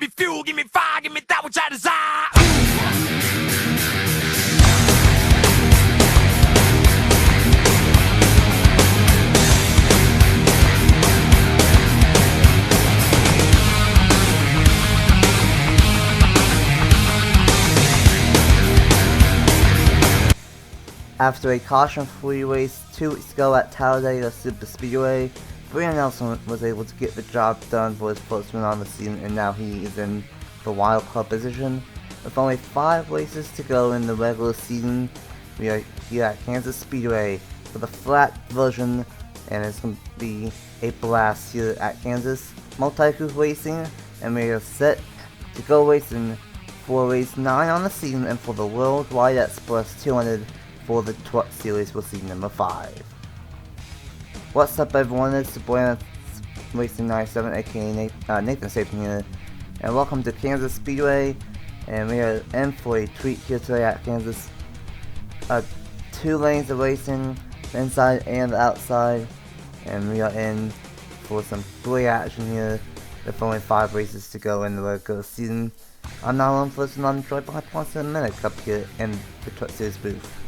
Give me fuel, give me fire, give me that which I desire. After a caution-free race 2 weeks ago at Talladega Superspeedway, Brian Nelson was able to get the job done for his first win on the season, and now he is in the wild card position. With only 5 races to go in the regular season, we are here at Kansas Speedway for the flat version, and it's going to be a blast here at Kansas Multi-Crew Racing, and we are set to go racing for race 9 on the season and for the Worldwide Express 200 for the Truck Series for season number 5. What's up, everyone? It's the boy Racing 97, aka Nathan Stapleton here, and welcome to Kansas Speedway. And we are in for a treat here today at Kansas. 2 lanes of racing, the inside and the outside, and we are in for some great action here with only 5 races to go in the regular season. I'm now on first and I'm joined by once in a minute up here in the Truck Series booth.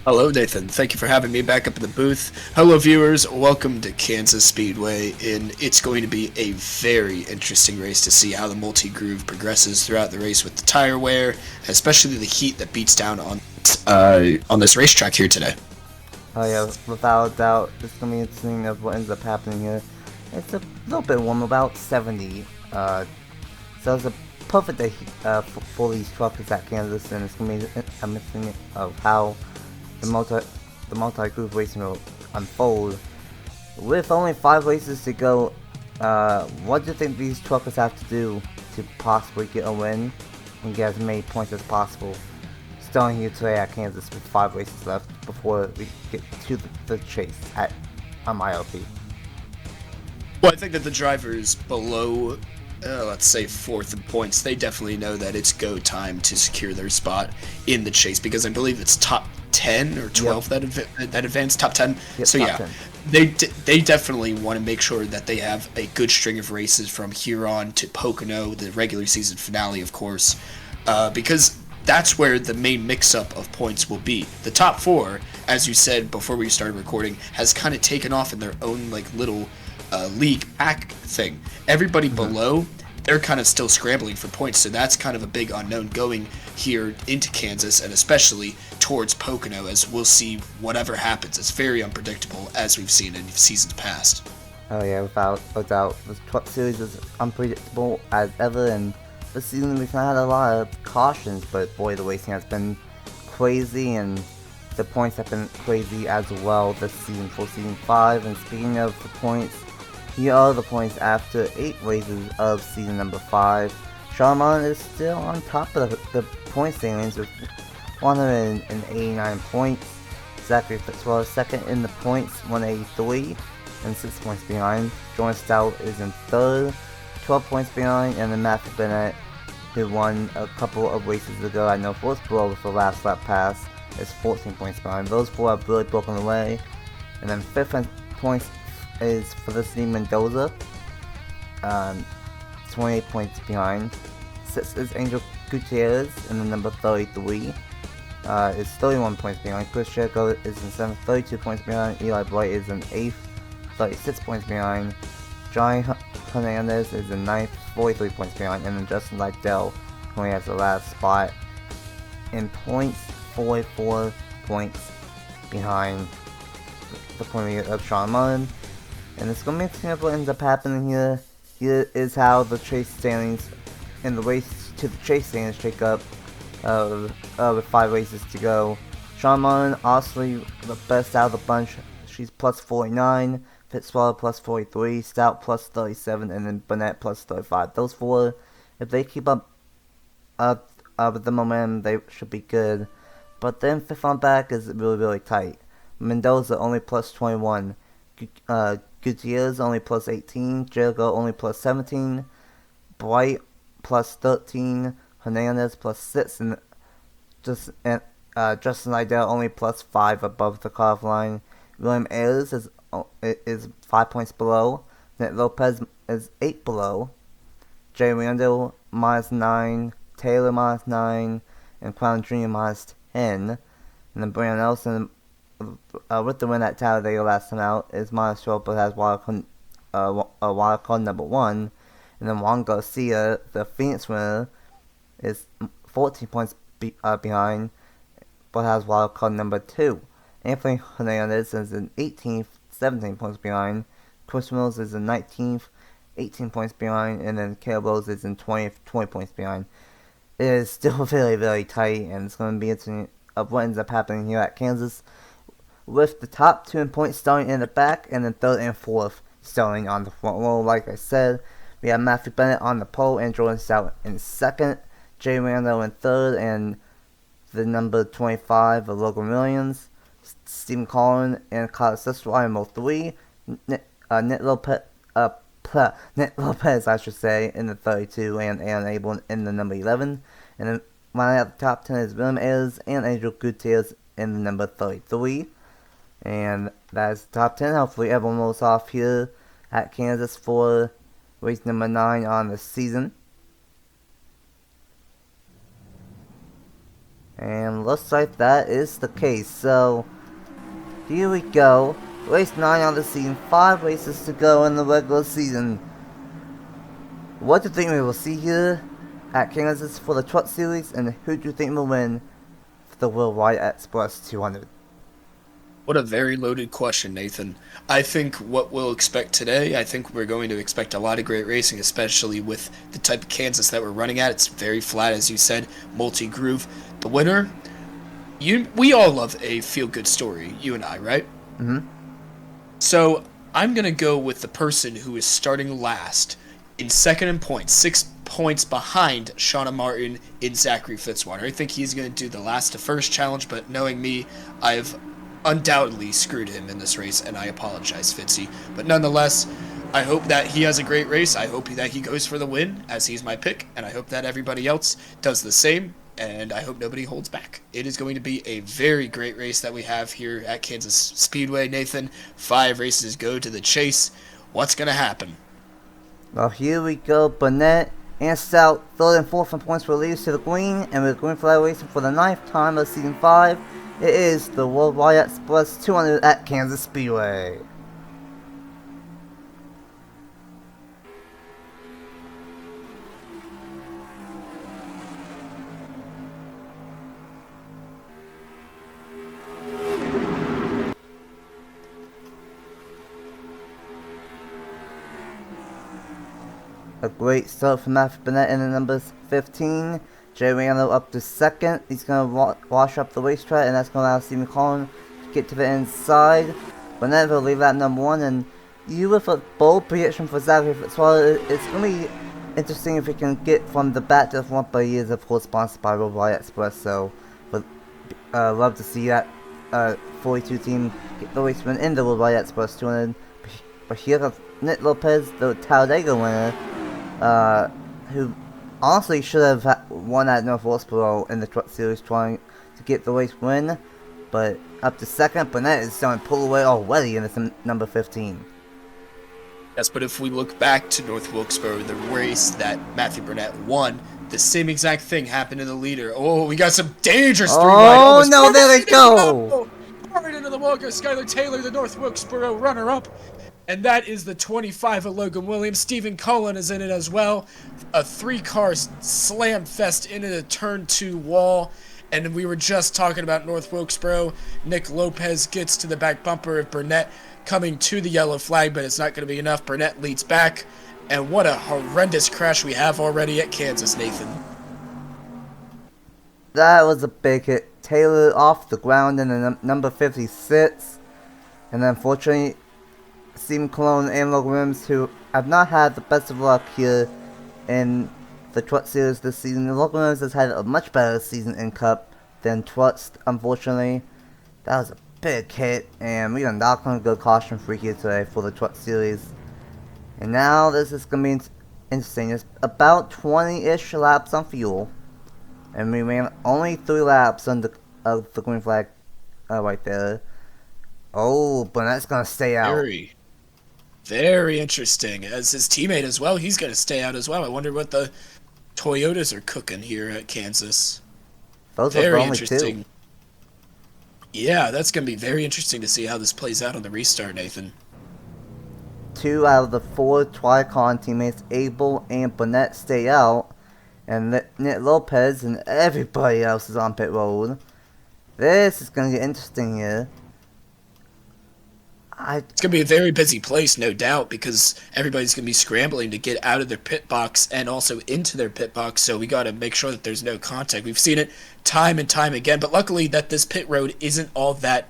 Hello, Nathan. Thank you for having me back up in the booth. Hello, viewers. Welcome to Kansas Speedway, and it's going to be a very interesting race to see how the multi-groove progresses throughout the race with the tire wear, especially the heat that beats down on this racetrack here today. Oh yeah, without a doubt, it's going to be interesting of what ends up happening here. It's a little bit warm, about 70, so it's a perfect day for these truckers at Kansas, and it's going to be a mixing of how the multi-groove racing will unfold. With only 5 races to go, what do you think these truckers have to do to possibly get a win and get as many points as possible? Starting here today at Kansas with 5 races left before we get to the chase at ILP. Well, I think that the drivers below, let's say 4th in points, they definitely know that it's go time to secure their spot in the chase, because I believe it's top 10 or 12 that advance, top 10. Yep, so top yeah, 10. they definitely want to make sure that they have a good string of races from here on to Pocono, the regular season finale, of course, because that's where the main mix-up of points will be. The top 4, as you said before we started recording, has kind of taken off in their own like little league pack thing. Everybody below, they're kind of still scrambling for points, so that's kind of a big unknown going here into Kansas, and especially towards Pocono, as we'll see whatever happens. It's very unpredictable, as we've seen in seasons past. Oh yeah, without a doubt. The Truck Series is unpredictable as ever, and this season we've had a lot of cautions, but boy, the racing has been crazy, and the points have been crazy as well this season for season 5. And speaking of the points, here are the points after 8 races of season number 5. Sharman is still on top of the point standings with 189 points. Zachary Fitzgerald is second in the points, 183, and 6 points behind. Jordan Stout is in third, 12 points behind, and then Matthew Bennett, who won a couple of races ago at No Force Blow with the last lap pass, is 14 points behind. Those 4 have really broken away. And then 5th in points is Felicity Mendoza, 28 points behind. 6th is Angel Gutierrez in the number 33, is 31 points behind. Chris Jericho is in 7th, 32 points behind. Eli Bright is in 8th, 36 points behind. Johnny Hernandez is in 9th, 43 points behind. And then Justin Liddell only has the last spot in points, 44 points behind the point leader of Sean Mullen. And it's going to be interesting what ends up happening here. Here is how the chase standings in the race to the chase standings shake up with 5 races to go. Sean Mullen, honestly, the best out of the bunch. She's plus 49, Fitzwater plus 43, Stout plus 37, and then Burnett plus 35. Those 4, if they keep up with the momentum, they should be good. But then 5th on back is really tight. Mendoza only plus 21. Gutierrez only plus 18, Jericho only plus 17, Bright plus 13, Hernandez plus 6, and Justin Liddell only plus 5 above the cutoff line. William Ayers is 5 points below. Nick Lopez is 8 below. Jay Randall -9, Taylor -9, and Crown Jr. -10. And then Brandon Nelson, with the win at Talladega last time out, is -12 but has wild card number 1. And then Juan Garcia, the Phoenix winner, is 14 points behind but has wild card number 2. Anthony Hernandez is in 18th, 17 points behind. Chris Mills is in 19th, 18 points behind, and then Caleb Rose is in 20th, 20 points behind. It is still very, very tight, and it's going to be interesting of what ends up happening here at Kansas, with the top 2 in points starting in the back, and then 3rd and 4th starting on the front row. Like I said, we have Matthew Bennett on the pole, and Jordan Stout in 2nd, Jay Randall in 3rd, and the number 25 of Logan Williams, Stephen Collins and Kyle Siswell in both 3, Nick Lopez, I should say, in the 32, and Aaron Abel in the number 11. And then running out the top 10 is William Ayers and Angel Gutierrez in the number 33. And that is the top 10. Hopefully everyone rolls off here at Kansas for race number 9 on the season. And looks like that is the case. So, here we go. Race 9 on the season. 5 races to go in the regular season. What do you think we will see here at Kansas for the Truck Series? And who do you think will win for the Worldwide Express 200? What a very loaded question, Nathan. I think what we'll expect today, I think we're going to expect a lot of great racing, especially with the type of Kansas that we're running at. It's very flat, as you said, multi-groove. The winner, we all love a feel-good story, you and I, right? Mm-hmm. So I'm going to go with the person who is starting last in 2nd in points, 6 points behind Shauna Martin in Zachary Fitzwater. I think he's going to do the last to first challenge, but knowing me, I've undoubtedly screwed him in this race, and I apologize, Fitzy. But nonetheless, I hope that he has a great race. I hope that he goes for the win, as he's my pick, and I hope that everybody else does the same, and I hope nobody holds back. It is going to be a very great race that we have here at Kansas Speedway, Nathan. 5 races go to the chase. What's going to happen? Well, here we go. Burnett and Stout, 3rd and 4th in points for leads to the green, and we're going for that racing for the 9th time of season 5. It is the Worldwide Express 200 at Kansas Speedway. A great start from Matthew Bennett in the numbers 15. Jay Randall up to 2nd. He's going to wash up the racetrack, and that's going to allow Stephen Collins to get to the inside. Bennett will leave that number 1, and you with a bold prediction for Zachary Fitzwater. It's going to be interesting if he can get from the back to the front, but he is of course sponsored by Worldwide Express, so would love to see that 42 team get the race win in the Worldwide Express 200. But here comes Nick Lopez, the Talladega winner, who honestly should have won at North Wilkesboro in the Truck Series, trying to get the race win. But up to 2nd, Burnett is starting to pull away already in the number 15. Yes, but if we look back to North Wilkesboro, the race that Matthew Burnett won, the same exact thing happened to the leader. Oh, we got some dangerous three-wide. Oh, no, there they go! Right into the Walker, Skylar Taylor, the North Wilkesboro runner-up. And that is the 25 of Logan Williams. Stephen Cullen is in it as well. A 3-car slam fest into the turn 2 wall. And we were just talking about North Wilkesboro. Nick Lopez gets to the back bumper of Burnett, coming to the yellow flag, but it's not going to be enough. Burnett leads back. And what a horrendous crash we have already at Kansas, Nathan. That was a big hit. Taylor off the ground in the number 56. And unfortunately, Stephen Cologne and Logan Williams, who have not had the best of luck here in the Truck Series this season. Logan Williams has had a much better season in Cup than Trucks, unfortunately. That was a big hit, and we are not going to go caution free here today for the Truck Series. And now this is going to be interesting. It's about 20-ish laps on fuel, and we ran only 3 laps on the green flag right there. Oh, but that's going to stay out. Very interesting. As his teammate as well, he's going to stay out as well. I wonder what the Toyotas are cooking here at Kansas. Those are Very only two. interesting. Yeah, that's going to be very interesting to see how this plays out on the restart, Nathan. 2 out of the 4 Tricon teammates, Abel and Burnett, stay out, and Nick Lopez and everybody else is on pit road. This is going to get interesting here. It's going to be a very busy place, no doubt, because everybody's going to be scrambling to get out of their pit box and also into their pit box, so we got to make sure that there's no contact. We've seen it time and time again, but luckily that this pit road isn't all that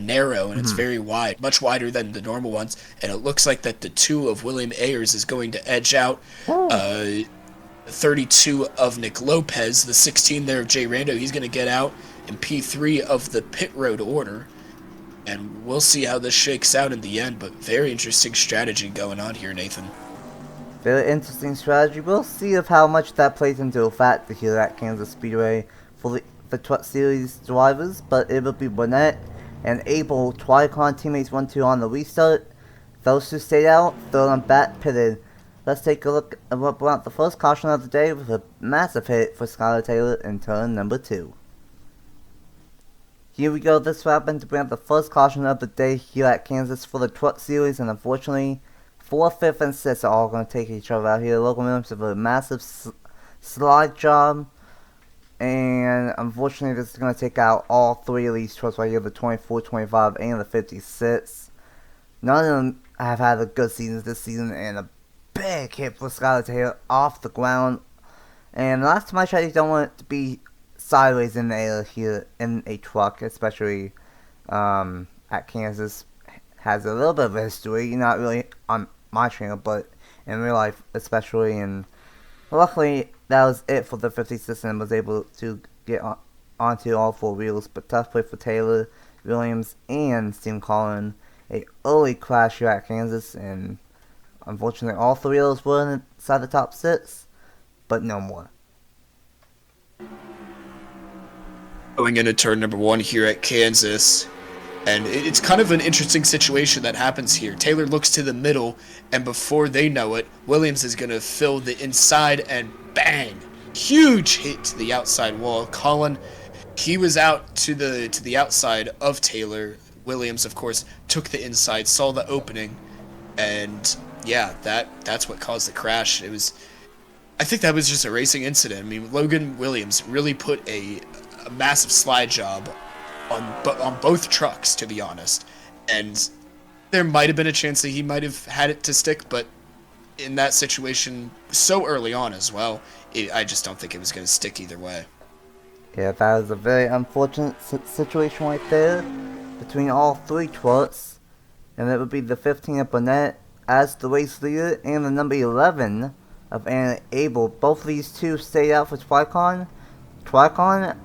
narrow, and it's very wide, much wider than the normal ones, and it looks like that the 2 of William Ayers is going to edge out 32 of Nick Lopez, the 16 there of Jay Rando. He's going to get out in P3 of the pit road order. And we'll see how this shakes out in the end, but very interesting strategy going on here, Nathan. Very interesting strategy. We'll see of how much that plays into effect here at Kansas Speedway for the Truck Series drivers, but it will be Burnett and Abel, Tricon teammates 1-2 on the restart. Those who stayed out, third on back pitted. Let's take a look at what brought the first caution of the day with a massive hit for Skylar Taylor in turn number 2. Here we go, this happened to bring up the first caution of the day here at Kansas for the Truck Series, and unfortunately, 4th, 5th, and 6th are all going to take each other out here. Logan Williams with a massive slide job, and unfortunately this is going to take out all 3 of these trucks right here, the 24, 25, and the 56. None of them have had a good season this season, and a big hit for Skylar Taylor off the ground. And last time I tried, you don't want it to be sideways in the air here in a truck, especially at Kansas. Has a little bit of history, not really on my channel, but in real life especially. And luckily that was it for the 56 and was able to get onto all 4 wheels. But tough play for Taylor, Williams, and Steve Collin. A early crash here at Kansas, and unfortunately all 3 of those were inside the top 6, but no more. Going into turn number 1 here at Kansas, and it's kind of an interesting situation that happens here. Taylor looks to the middle, and before they know it, Williams is going to fill the inside, and bang! Huge hit to the outside wall. Colin, he was out to the outside of Taylor. Williams, of course, took the inside, saw the opening, and yeah, that's what caused the crash. I think that was just a racing incident. I mean, Logan Williams really put a massive slide job on both trucks, to be honest, and there might have been a chance that he might have had it to stick, but in that situation so early on as well, I just don't think it was going to stick either way. Yeah, that was a very unfortunate situation right there between all 3 trucks, and it would be the 15 of Burnett as the race leader and the number 11 of Anna Abel. Both of these 2 stayed out for Tricon. Tricon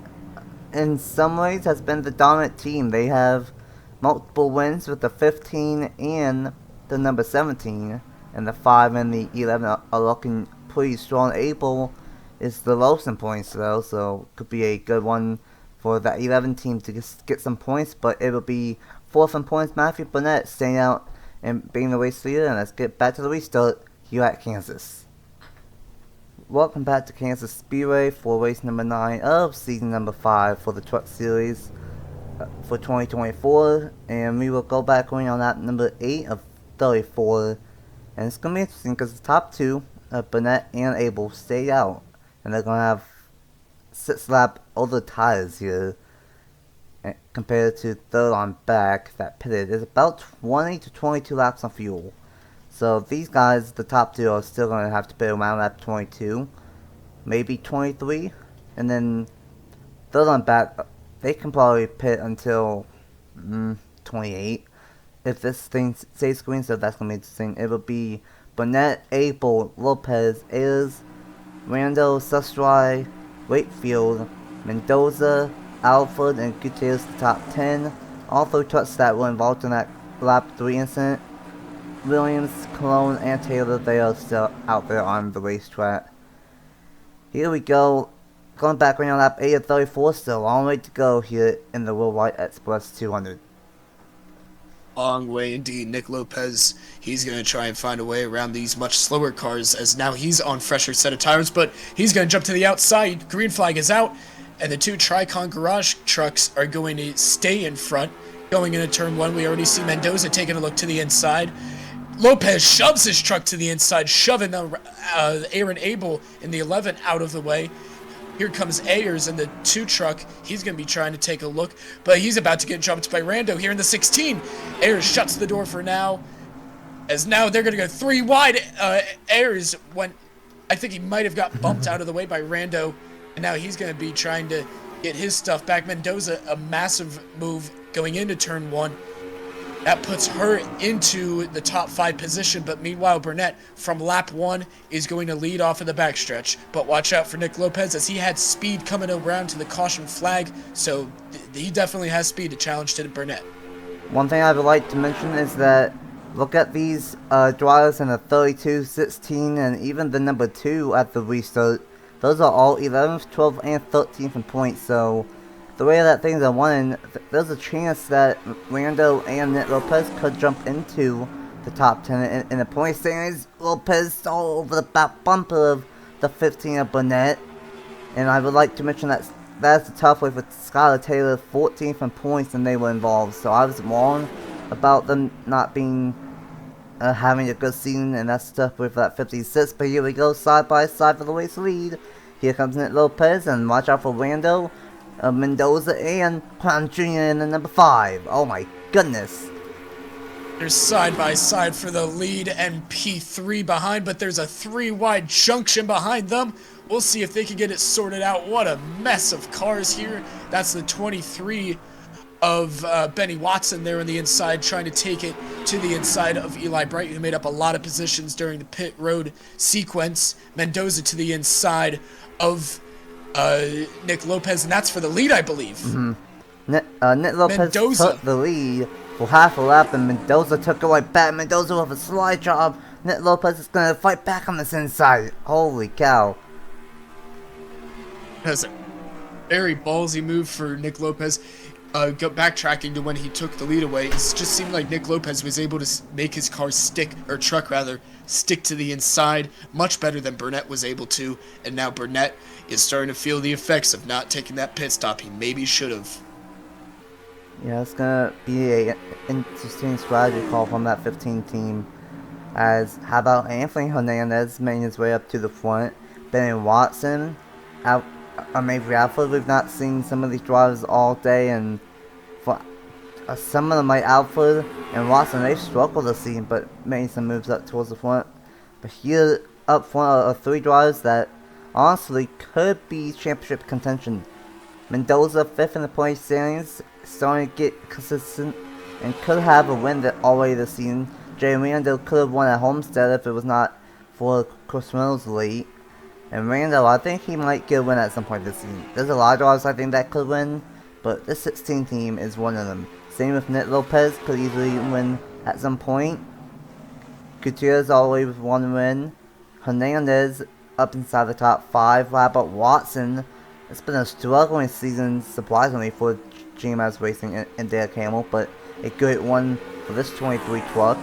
in some ways has been the dominant team. They have multiple wins with the 15 and the number 17, and the 5 and the 11 are looking pretty strong. Abel is the lowest in points though, so could be a good one for that 11 team to get some points, but it will be 4th in points. Matthew Burnett staying out and being the race leader, and let's get back to the restart here at Kansas. Welcome back to Kansas Speedway for race number 9 of season number 5 for the Truck Series for 2024, and we will go back on lap number 8 of 34, and it's going to be interesting because the top 2, Burnett and Abel, stayed out, and they're going to have 6 lap older tires here compared to third on back that pitted. It's about 20 to 22 laps on fuel. So these guys, the top 2, are still going to have to pit around lap 22, maybe 23, and then third on back, they can probably pit until 28. If this thing stays green, so that's going to be interesting. It will be Burnett, Abel, Lopez, Ayers, Rando, Sustry, Wakefield, Mendoza, Alford, and Gutierrez the top 10. All 3 trucks that were involved in that lap 3 incident. Williams, Cologne, and Taylor, they are still out there on the racetrack. Here we go. Going back on lap 8 of 34, still a long way to go here in the Worldwide Express 200. long way indeed. Nick Lopez, he's going to try and find a way around these much slower cars as now he's on fresher set of tires, but he's going to jump to the outside. Green flag is out, and the two Tricon Garage trucks are going to stay in front. Going into turn one, we already see Mendoza taking a look to the inside. Lopez shoves his truck to the inside, shoving Aaron Abel in the 11 out of the way. Here comes Ayers in the 2 truck. He's going to be trying to take a look, but he's about to get jumped by Rando here in the 16. Ayers shuts the door for now, as now they're going to go 3 wide. Ayers went, I think he might have got bumped out of the way by Rando, and now he's going to be trying to get his stuff back. Mendoza, a massive move going into turn 1. That puts her into the top 5 position, but meanwhile Burnett from lap 1 is going to lead off of the backstretch. But watch out for Nick Lopez, as he had speed coming around to the caution flag, so he definitely has speed to challenge to Burnett. One thing I would like to mention is that look at these drivers in the 32, 16, and even the number 2 at the restart. Those are all 11th, 12th, and 13th in points, so the way that things are running, there's a chance that Rando and Nick Lopez could jump into the top 10 in the point standings. Lopez all over the back bumper of the 15 of Burnett. And I would like to mention that that's a tough way for Skylar Taylor, 14th in points, and they were involved. So I was wrong about them not being having a good season, and that's tough with that 56. But here we go, side by side for the race lead. Here comes Nick Lopez, and watch out for Rando. Mendoza and Crown Jr. in the number 5. Oh my goodness. They're side by side for the lead and P3 behind, but there's a 3 wide junction behind them. We'll see if they can get it sorted out. What a mess of cars here. That's the 23 of Benny Watson there on the inside, trying to take it to the inside of Eli Bright, who made up a lot of positions during the pit road sequence. Mendoza to the inside of Nick Lopez, and that's for the lead, I believe. Nick Lopez Mendoza took the lead for half a lap, and Mendoza took it right back. Mendoza with a slide job. Nick Lopez is going to fight back on this inside. Holy cow. That's a very ballsy move for Nick Lopez. Backtracking to when he took the lead away, it just seemed like Nick Lopez was able to make his car stick to the inside much better than Burnett was able to, and now Burnett is starting to feel the effects of not taking that pit stop he maybe should have. Yeah, it's gonna be an interesting strategy call from that 15 team. As how about Anthony Hernandez making his way up to the front, Benny Watson out. Maybe Alfred, we've not seen some of these drivers all day, and for some of them like Alfred and Watson, they've struggled this season, but made some moves up towards the front. But here up front are 3 drivers that honestly could be championship contention. Mendoza, 5th in the point standings, starting to get consistent and could have a win already this season. Jay Rando could have won at Homestead if it was not for Chris Reynolds late. And Rando, I think he might get a win at some point this season. There's a lot of drivers I think that could win, but this 16 team is one of them. Same with Nick Lopez, could easily win at some point. Gutierrez all the way with 1 win. Hernandez up inside the top 5. How about Watson? It's been a struggling season, surprisingly, for GMS Racing and Dale Camel, but a good one for this 23 truck.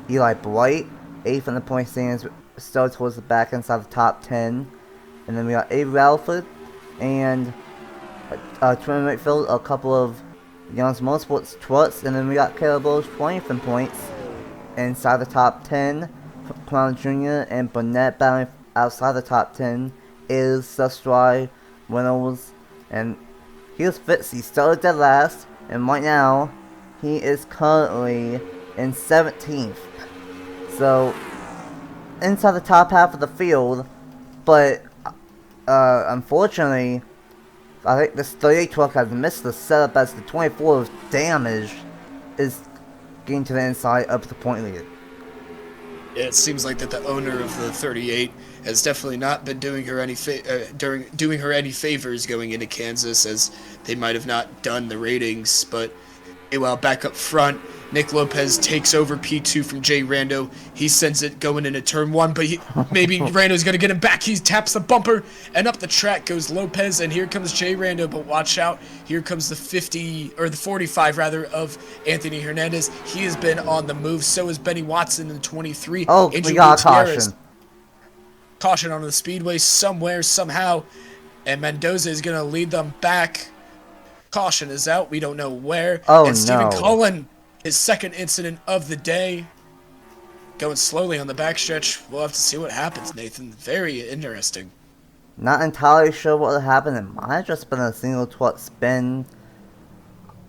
Eli Bright, 8th in the point standings, still towards the back inside the top 10. And then we got Avery Alford and Twin Whitfield, a couple of Young's Motorsports trucks. And then we got Caleb Rose, 20th in points inside the top 10. Crown Jr. and Burnett battling outside the top 10 is Sustry, Reynolds, and here's Fitz. He started dead last, and right now he is currently in 17th. So inside the top half of the field, but unfortunately, I think this 38 truck has missed the setup as the 24 of damage is getting to the inside up the point lead. Yeah, it seems like that the owner of the 38 has definitely not been doing her any favors going into Kansas, as they might have not done the ratings. But meanwhile, back up front, Nick Lopez takes over P2 from Jay Rando. He sends it going into turn 1, but maybe Rando's going to get him back. He taps the bumper, and up the track goes Lopez, and here comes Jay Rando, but watch out. Here comes the 45 of Anthony Hernandez. He has been on the move. So is Benny Watson in the 23. Oh, we got caution. Caution on the speedway somewhere, somehow, and Mendoza is going to lead them back. Caution is out. We don't know where. Oh, and Stephen no. Cullen, his second incident of the day, going slowly on the backstretch. We'll have to see what happens, Nathan. Very interesting. Not entirely sure what happened. It might have just been a single twat spin.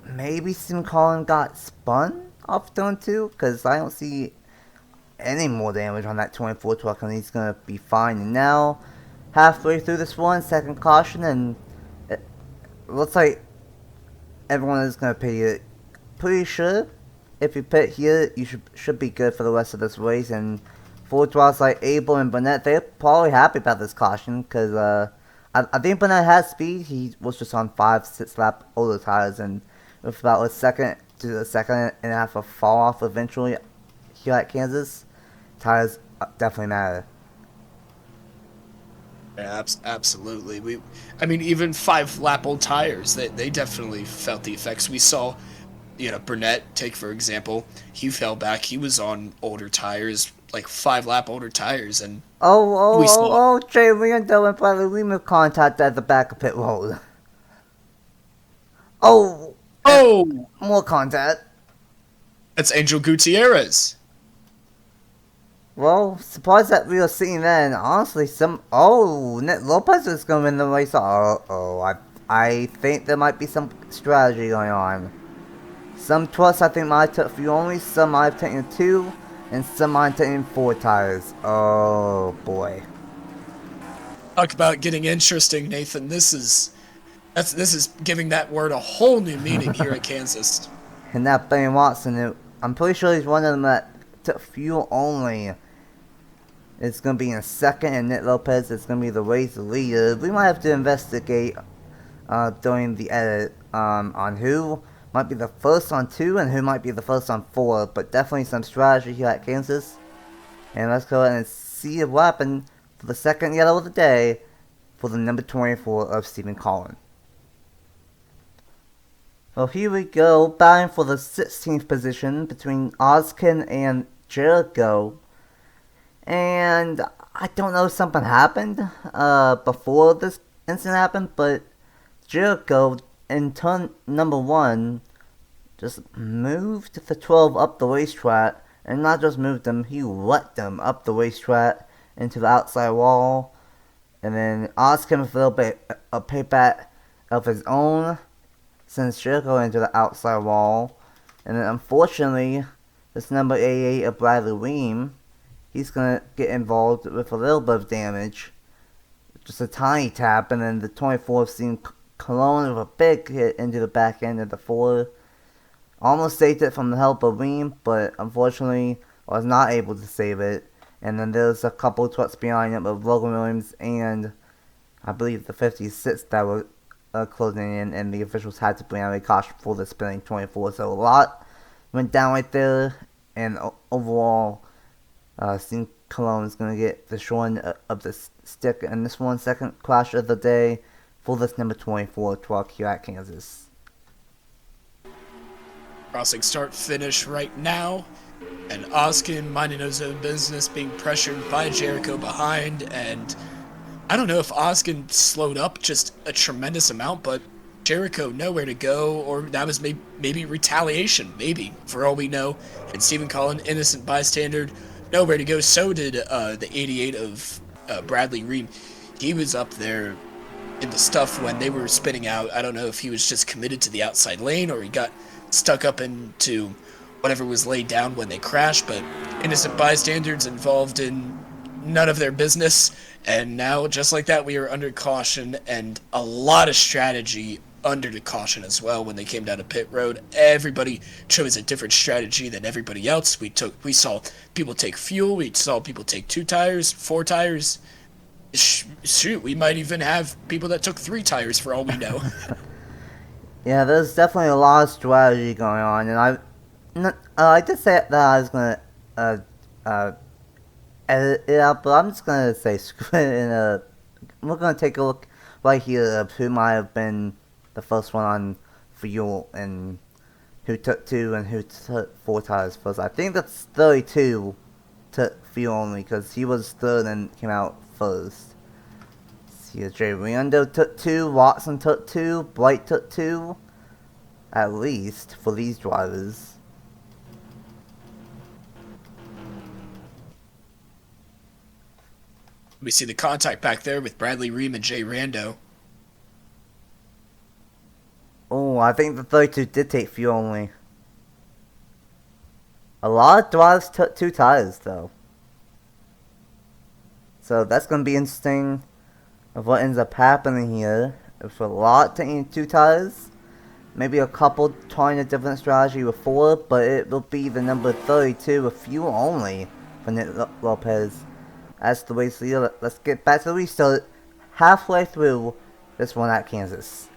Maybe Stephen Cullen got spun off turn 2, because I don't see any more damage on that 24 truck, and he's going to be fine. And now, halfway through this one, second caution, and it looks like everyone is going to pit it. Pretty sure if you pit here, you should be good for the rest of this race. And full draws like Abel and Burnett, they're probably happy about this caution, because I think Burnett has speed. He was just on 5-6 lap older tires, and with about a second to a second and a half of fall off eventually here at Kansas, tires definitely matter. Yeah, absolutely. I mean, even 5-lap old tires, they definitely felt the effects. We saw, Burnett, take for example, he fell back. He was on older tires, like 5-lap older tires, and Jay Rando and Bradley Lima contact at the back of pit road. More contact. That's Angel Gutierrez. Well, surprised that we were seeing that, and honestly, Nick Lopez is going to win the race. I think there might be some strategy going on. Some trucks I think might have fuel only, some might have taken 2, and some might have taken 4 tires. Oh boy. Talk about getting interesting, Nathan. This is giving that word a whole new meaning here at Kansas. And that Benny Watson, I'm pretty sure he's one of them that took fuel only. It's going to be in second, and Nick Lopez is going to be the race leader. We might have to investigate during the edit on who might be the first on 2 and who might be the first on 4. But definitely some strategy here at Kansas. And let's go ahead and see what happened for the second yellow of the day for the number 24 of Stephen Cullen. Well, here we go, battling for the 16th position between Ozkin and Jericho. And I don't know if something happened before this incident happened, but Jericho in turn number 1 just moved the 12 up the racetrack, and not just moved them, he let them up the racetrack into the outside wall. And then Ozkin with a little bit of payback of his own, sends Jericho into the outside wall. And then unfortunately, this number 88 of Bradley Weem, he's going to get involved with a little bit of damage. Just a tiny tap, and then the 24 seen Cologne with a big hit into the back end of the 4. Almost saved it from the help of Weem, but unfortunately was not able to save it. And then there's a couple trucks behind him of Logan Williams and I believe the 56 that were closing in, and the officials had to bring out a caution for the spinning 24. So a lot went down right there, and overall, Steve Cologne is going to get the short end of the stick in this one, second crash of the day for this number 24 truck here at Kansas. Crossing start-finish right now, and Ozkin minding his own business, being pressured by Jericho behind, and I don't know if Ozkin slowed up just a tremendous amount, but Jericho nowhere to go, or that was maybe retaliation, maybe, for all we know. And Stephen Cullen, innocent bystander, nowhere to go. So did the 88 of Bradley Ream. He was up there in the stuff when they were spinning out. I don't know if he was just committed to the outside lane or he got stuck up into whatever was laid down when they crashed, but innocent bystanders involved in none of their business. And now, just like that, we are under caution, and a lot of strategy under the caution as well. When they came down to pit road, everybody chose a different strategy than everybody else. We saw people take fuel, we saw people take 2 tires, 4 tires. Shoot, we might even have people that took 3 tires for all we know. Yeah, there's definitely a lot of strategy going on, and No, I did say that I was gonna uh, edit it out, but I'm just gonna say screw it and we're gonna take a look right here of who might have been the first one on fuel and who took 2 and who took 4 tires first. I think that's 32 took fuel only because he was third and came out first. See, Jay Rando took 2, Watson took 2, Blight took 2, at least for these drivers. We see the contact back there with Bradley Ream and Jay Rando. Oh, I think the 32 did take fuel only. A lot of drivers took 2 tires though. So that's going to be interesting of what ends up happening here. If a lot taking 2 tires, maybe a couple trying a different strategy with 4, but it will be the number 32 with fuel only for Nick Lopez. That's the way to see it. Let's get back to the restart halfway through this one at Kansas.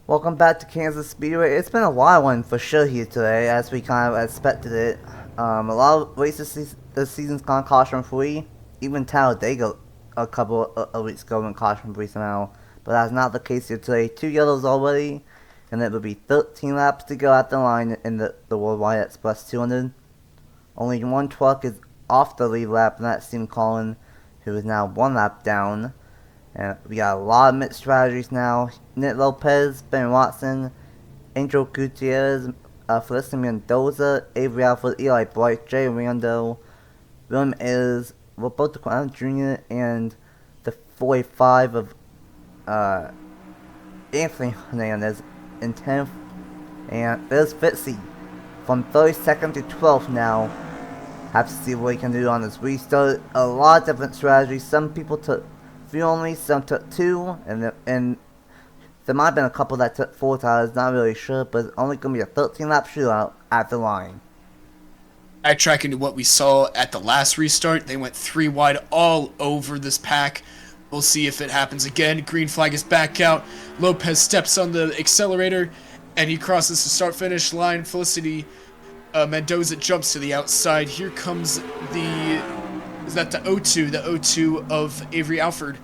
Welcome back to Kansas Speedway. It's been a wild one for sure here today, as we kind of expected it. A lot of races this season's gone caution free. Even Talladega a couple of weeks ago went caution free somehow. But that's not the case here today. 2 yellows already, and it will be 13 laps to go at the line in the Worldwide Express 200. Only 1 truck is off the lead lap, and that's Steve Collin, who is now 1 lap down. And we got a lot of mixed strategies now. Nick Lopez, Ben Watson, Angel Gutierrez, Felicity Mendoza, Avery Alford, Eli Bright, Jay Rando, William Ayers, Roberto Quinn Jr., and the 45 of Anthony Hernandez in 10th. And there's Fitzy from 32nd to 12th now. Have to see what he can do on this restart. A lot of different strategies. Some people took fuel only, some took 2, and there might have been a couple that took 4 tires, not really sure, but it's only going to be a 13-lap shootout at the line. Backtracking to what we saw at the last restart, they went 3 wide all over this pack. We'll see if it happens again. Green flag is back out. Lopez steps on the accelerator, and he crosses the start-finish line. Felicity Mendoza jumps to the outside. Here comes the 02? The 02 of Avery Alford.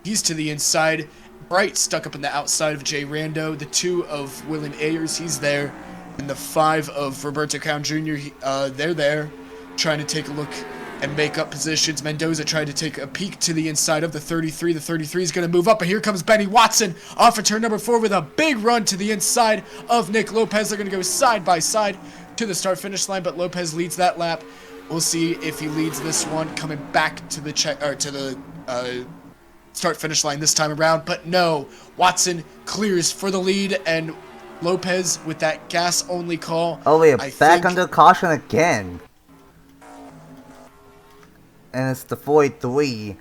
He's to the inside. Bright stuck up in the outside of Jay Rando. The 2 of William Ayers, he's there. And the 5 of Roberto Crown Jr., they're there, trying to take a look and make up positions. Mendoza tried to take a peek to the inside of the 33. The 33 is going to move up, and here comes Benny Watson off of turn number 4 with a big run to the inside of Nick Lopez. They're going to go side by side to the start-finish line, but Lopez leads that lap. We'll see if he leads this one coming back to the start-finish line this time around. But no, Watson clears for the lead, and Lopez with that gas-only call. Oh, we're back under caution again. And it's the 43.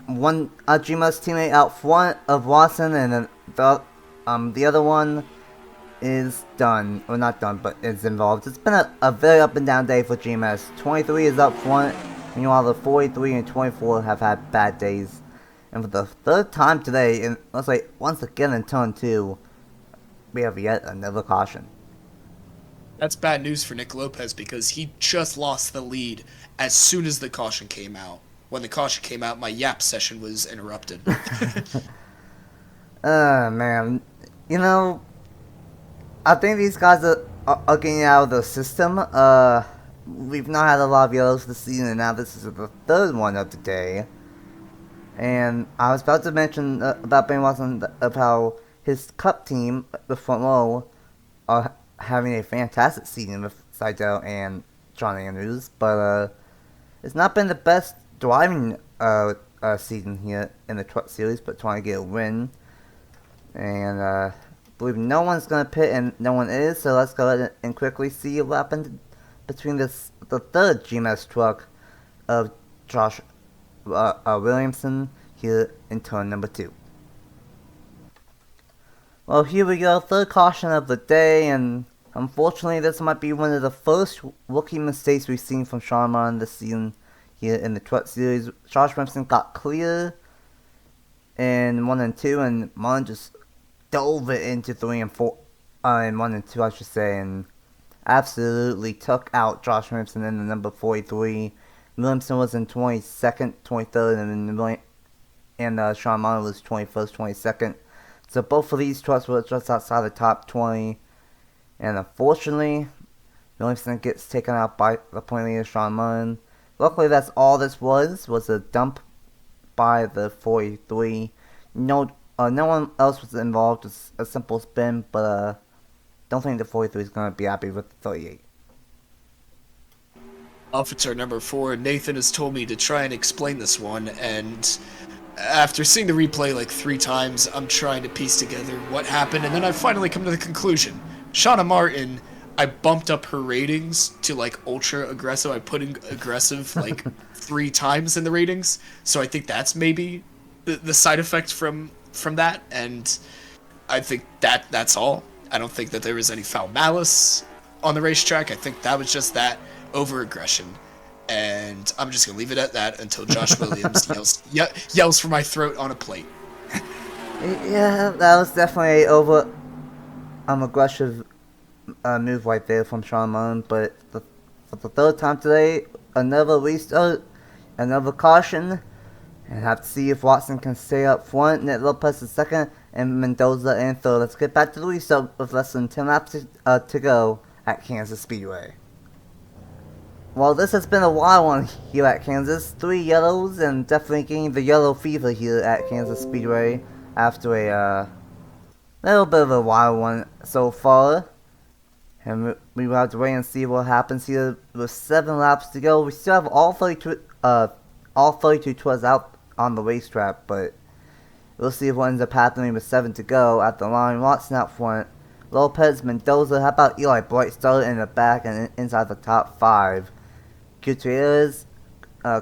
One Jima's teammate out front of Watson, and then the other one is done, or not done, but is involved. It's been a very up and down day for GMS. 23 is up front, meanwhile the 43 and 24 have had bad days. And for the 3rd time today, and let's say once again in turn 2, we have yet another caution. That's bad news for Nick Lopez because he just lost the lead as soon as the caution came out. When the caution came out, my yap session was interrupted. Man. You know, I think these guys are getting out of the system. We've not had a lot of yellows this season, and now this is the 3rd one of the day. And I was about to mention about Ben Watson, of how his cup team, the front row, are having a fantastic season with Seidel and John Andrews, but it's not been the best driving season here in the Truck Series, but trying to get a win. And I believe no one's going to pit, and no one is, so let's go ahead and quickly see what happened between the 3rd GMS truck of Josh Williamson here in turn number 2. Well, here we go, 3rd caution of the day, and unfortunately this might be one of the first rookie mistakes we've seen from Sean Martin this season here in the Truck Series. Josh Williamson got clear in 1 and 2, and Martin just dove it into 3 and 4, in 1 and 2, I should say, and absolutely took out Josh Williamson in the number 43. Williamson was in 22nd, 23rd, and Sean Monaghan was 21st, 22nd. So both of these trucks were just outside the top 20. And unfortunately, Williamson gets taken out by the point leader, Sean Monaghan. Luckily, that's all this was a dump by the 43. No one else was involved, just a simple spin, but don't think the 43 is going to be happy with the 38. Officer number 4, Nathan has told me to try and explain this one, and after seeing the replay like 3 times, I'm trying to piece together what happened, and then I finally come to the conclusion. Shauna Martin, I bumped up her ratings to like ultra aggressive. I put in aggressive like 3 times in the ratings, so I think that's maybe the side effect from that, and I think that's all. I don't think that there was any foul malice on the racetrack. I think that was just that over-aggression, and I'm just gonna leave it at that until Josh Williams yells for my throat on a plate. Yeah, that was definitely over aggressive move right there from Sean Monaghan, but for the 3rd time today, another restart, another caution, and have to see if Watson can stay up front. Nick Lopez is 2nd, and Mendoza in 3rd. Let's get back to the restart with less than 10 laps to go at Kansas Speedway. Well, this has been a wild one here at Kansas. 3 yellows, and definitely getting the yellow fever here at Kansas Speedway after a little bit of a wild one so far. And we will have to wait and see what happens here with 7 laps to go. We still have all 32 tours out on the racetrack, but we'll see what ends up happening with 7 to go at the line. Watson out front. Lopez, Mendoza, how about Eli Bright started in the back and inside the top 5. Gutierrez,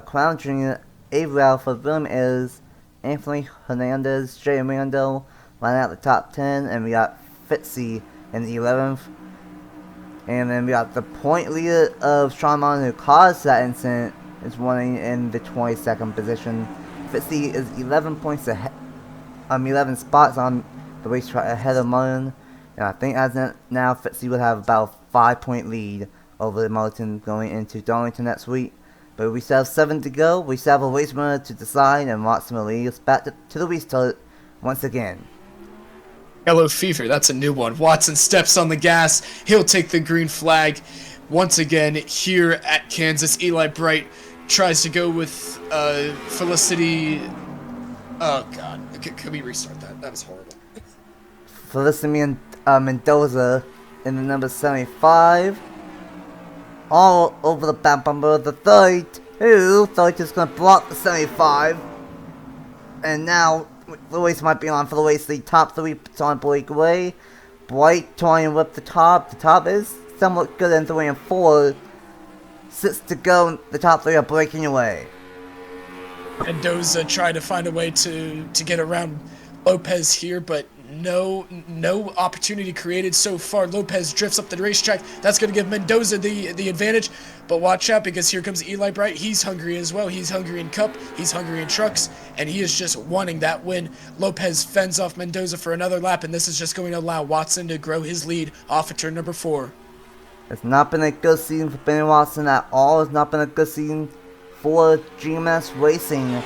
Crown Jr., Avery Alford, William Ayers, Anthony Hernandez, Jay Rando lining out the top 10, and we got Fitzy in the 11th. And then we got the point leader of Sean Monaghan, who caused that incident, is running in the 22nd position. Fitzy is 11 points ahead, 11 spots on the racetrack ahead of Monaghan. And I think as of now, Fitzy would have about a 5-point lead over Martin going into Darlington next week. But we still have 7 to go. We still have a race winner to decide, and Watson will lead us back to the restart once again. Yellow fever, that's a new one. Watson steps on the gas. He'll take the green flag. Once again, here at Kansas, Eli Bright tries to go with Felicity. Oh, God. Can we restart that? That was horrible. Felicity Mendoza in the number 75. All over the back bumper of the 32. 32 is going to block the 75. And now the race might be on for the race. The top 3 on breakaway. Bright trying with the top. The top is somewhat good in 3 and 4. 6 to go. The top 3 are breaking away. Mendoza tried to find a way to get around Lopez here, but no opportunity created so far. Lopez drifts up the racetrack. That's going to give Mendoza the advantage. But watch out, because here comes Eli Bright. He's hungry as well. He's hungry in Cup. He's hungry in Trucks. And he is just wanting that win. Lopez fends off Mendoza for another lap. And this is just going to allow Watson to grow his lead off of turn number 4. It's not been a good season for Benny Watson at all. It's not been a good season for GMS Racing.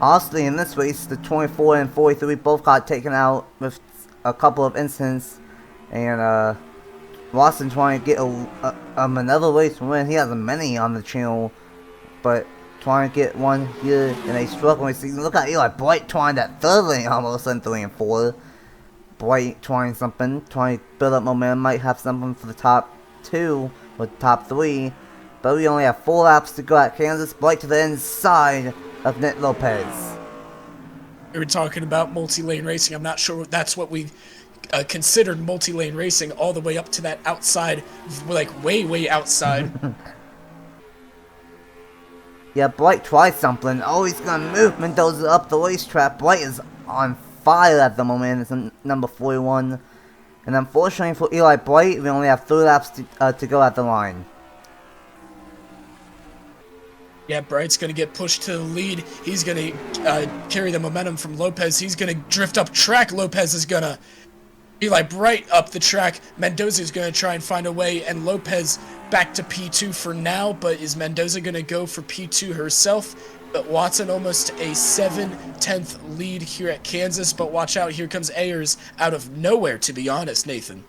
Honestly, in this race, the 24 and 43 both got taken out with a couple of incidents, and Watson trying to get another race win. He has many on the channel, but trying to get one here in a struggling season. Look at Eli Bright trying that 3rd lane almost in 3 and 4. Bright trying something, trying to build up momentum. Might have something for the top 2 or top 3, but we only have 4 laps to go at Kansas. Bright to the inside of Nick Lopez. We were talking about multi-lane racing. I'm not sure that's what we considered multi-lane racing, all the way up to that outside, like way outside. Yeah, Bright tried something. Oh, he's gonna move Mendoza up the racetrack. Bright is on fire at the moment. It's number 41. And unfortunately for Eli Bright, we only have 3 laps to go at the line. Yeah, Bright's going to get pushed to the lead. He's going to carry the momentum from Lopez. He's going to drift up track. Lopez is going to Eli Bright up the track. Mendoza's going to try and find a way, and Lopez back to P2 for now, but is Mendoza going to go for P2 herself? But Watson almost a 7/10 lead here at Kansas, but watch out, here comes Ayers out of nowhere, to be honest, Nathan.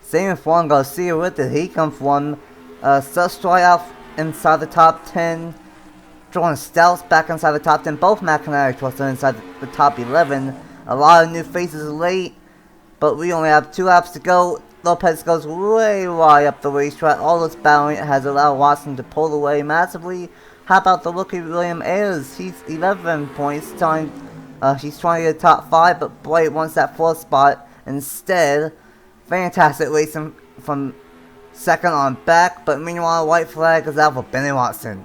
Same with Juan Garcia with it. He comes from Sustroi out inside the top 10. Jordan Stout's back inside the top 10. Both McIntyre was inside the top 11. A lot of new faces late, but we only have 2 laps to go. Lopez goes way wide up the racetrack. All this battling has allowed Watson to pull away massively. How about the rookie William Ayers? He's 11 points. He's trying to get top 5, but Bright wants that 4th spot instead. Fantastic racing from second on back, but meanwhile, white flag is out for Benny Watson.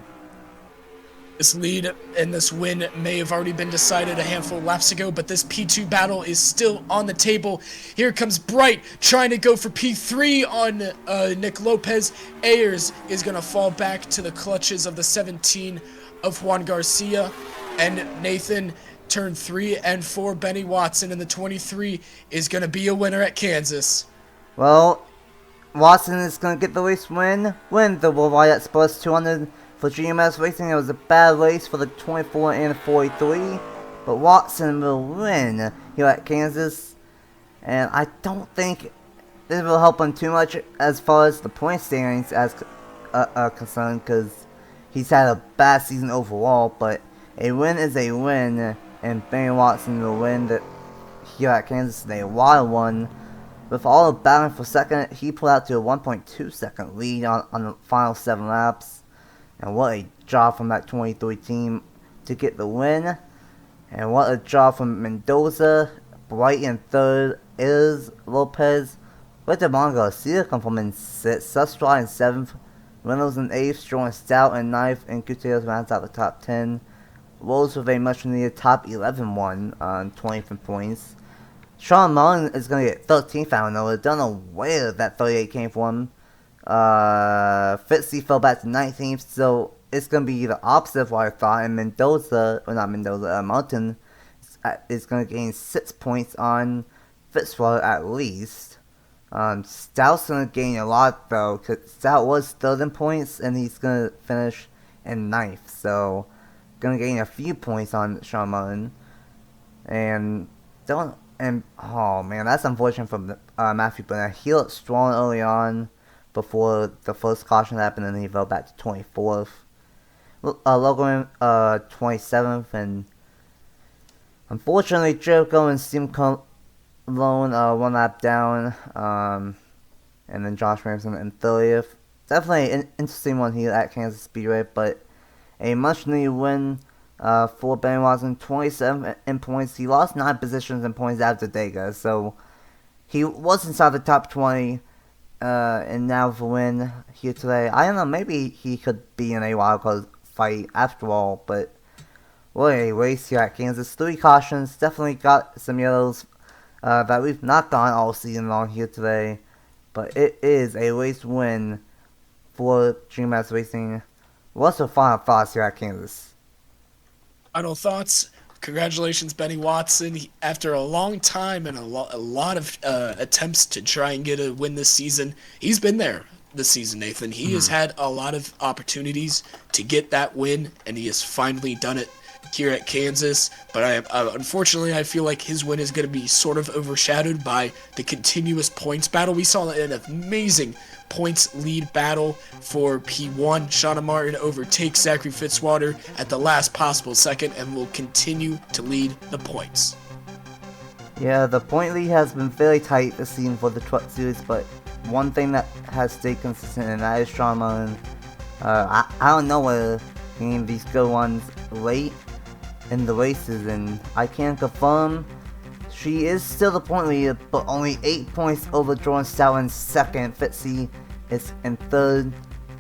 This lead and this win may have already been decided a handful of laps ago, but this P2 battle is still on the table. Here comes Bright trying to go for P3 on Nick Lopez. Ayers is going to fall back to the clutches of the 17 of Juan Garcia. And Nathan, turn 3 and 4, Benny Watson in the 23 is going to be a winner at Kansas. Well, Watson is going to get the race win the Worldwide at plus 200 for GMS Racing. It was a bad race for the 24 and 43, but Watson will win here at Kansas, and I don't think this will help him too much as far as the point standings are concerned, because he's had a bad season overall, but a win is a win, and Benny Watson will win here at Kansas in a wild one. With all the battling for second, he pulled out to a 1.2 second lead on the final 7 laps. And what a job from that 23 team to get the win. And what a job from Mendoza. Bright in 3rd is Lopez. Where did Juan Garcia come from in 6th? Sustroi in 7th. Reynolds in 8th. Jordan Stout in 9th. And Gutierrez rounds out the top 10. Rose with a much needed top 11 one on 20th in points. Sean Mullen is going to get 13th out of nowhere. Don't know where that 38 came from. Fitzy fell back to 19th, so it's going to be the opposite of what I thought. And Martin is going to gain 6 points on Fitzwater at least. Stout's going to gain a lot though, because Stout was 3rd in points, and he's going to finish in 9th. So, going to gain a few points on Sean Mullen. Oh man, that's unfortunate for Matthew Burnett. He looked strong early on before the first caution happened, and then he fell back to 24th. Logan 27th, and unfortunately Jericho and Steam Cologne 1 lap down, and then Josh Ramson in 30th. Definitely an interesting one here at Kansas Speedway, but a much needed win for Benny Watson. 27 in points. He lost 9 positions in points after Talladega, so he was inside the top 20, and now for win here today. I don't know, maybe he could be in a wildcard fight after all, but what a race here at Kansas. 3 cautions, definitely got some yellows that we've not gotten all season long here today, but it is a race win for GMS Racing. What's your final thoughts here at Kansas? Final thoughts. Congratulations, Benny Watson. After a long time and a lot of attempts to try and get a win this season, he's been there this season, Nathan. He has had a lot of opportunities to get that win, and he has finally done it here at Kansas. But unfortunately, I feel like his win is going to be sort of overshadowed by the continuous points battle. We saw an amazing points lead battle for P1. Shauna Martin overtakes Zachary Fitzwater at the last possible second and will continue to lead the points. Yeah, the point lead has been fairly tight this season for the Truck Series, but one thing that has stayed consistent, and that is Shauna Martin. I don't know whether getting these good ones late in the races, and I can't confirm. She is still the point leader, but only 8 points over Jordan Stout in 2nd. Fitzy is in 3rd.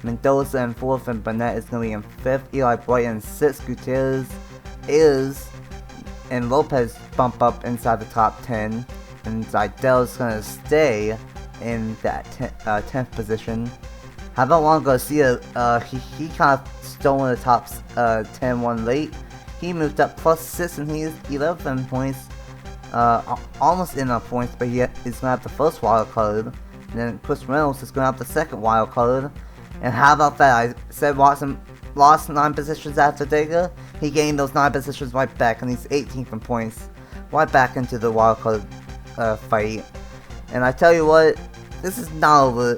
Mendoza in 4th, and Burnett is going to be in 5th. Eli Bright in 6th. Gutierrez and Lopez bump up inside the top 10. And Zidell is going to stay in that 10th position. How about Juan Garcia? He kind of stole in the top 10 one late. He moved up plus 6, and he is 11 points almost in our points, but he is gonna have the first wild card. And then Chris Reynolds is gonna have the second wild card. And how about that? I said Watson lost 9 positions after Talladega. He gained those 9 positions right back, and he's 18th in points, right back into the wild card fight. And I tell you what, this is not over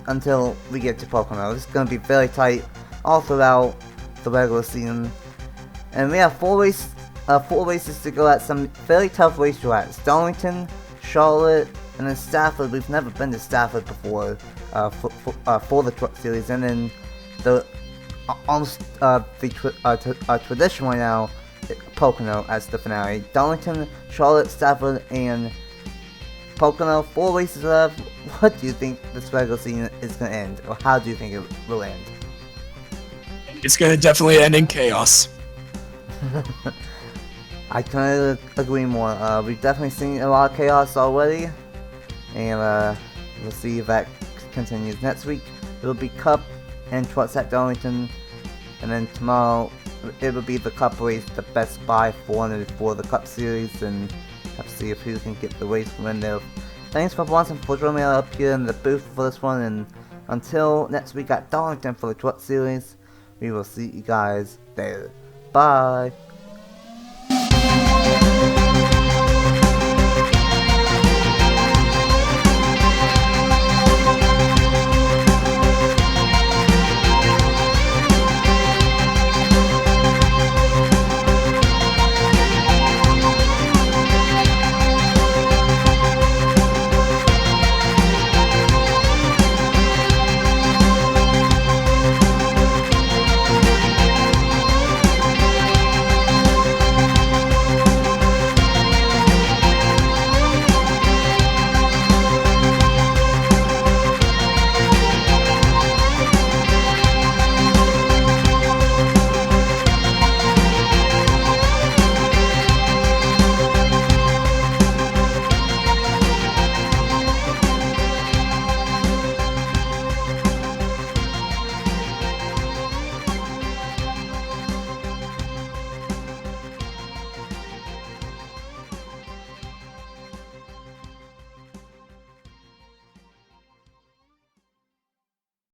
until we get to Pocono. This is going to be very tight all throughout the regular season. And we have 4 races to go at some very tough racetracks. Darlington, Charlotte, and then Stafford. We've never been to Stafford before for the Truck Series. And then the tradition right now, Pocono as the finale. Darlington, Charlotte, Stafford, and Pocono, 4 races left. What do you think this regular season is going to end? Or how do you think it will end? It's going to definitely end in chaos. I couldn't agree more. We've definitely seen a lot of chaos already. And we'll see if that continues. Next week, it will be Cup and Trucks at Darlington. And then tomorrow, it will be the Cup race, the best by 400 for the Cup Series. And have to see if who can get the race win there. Thanks for watching, for joining me up here in the booth for this one, and until next week at Darlington for the Truck Series, we will see you guys there. Bye!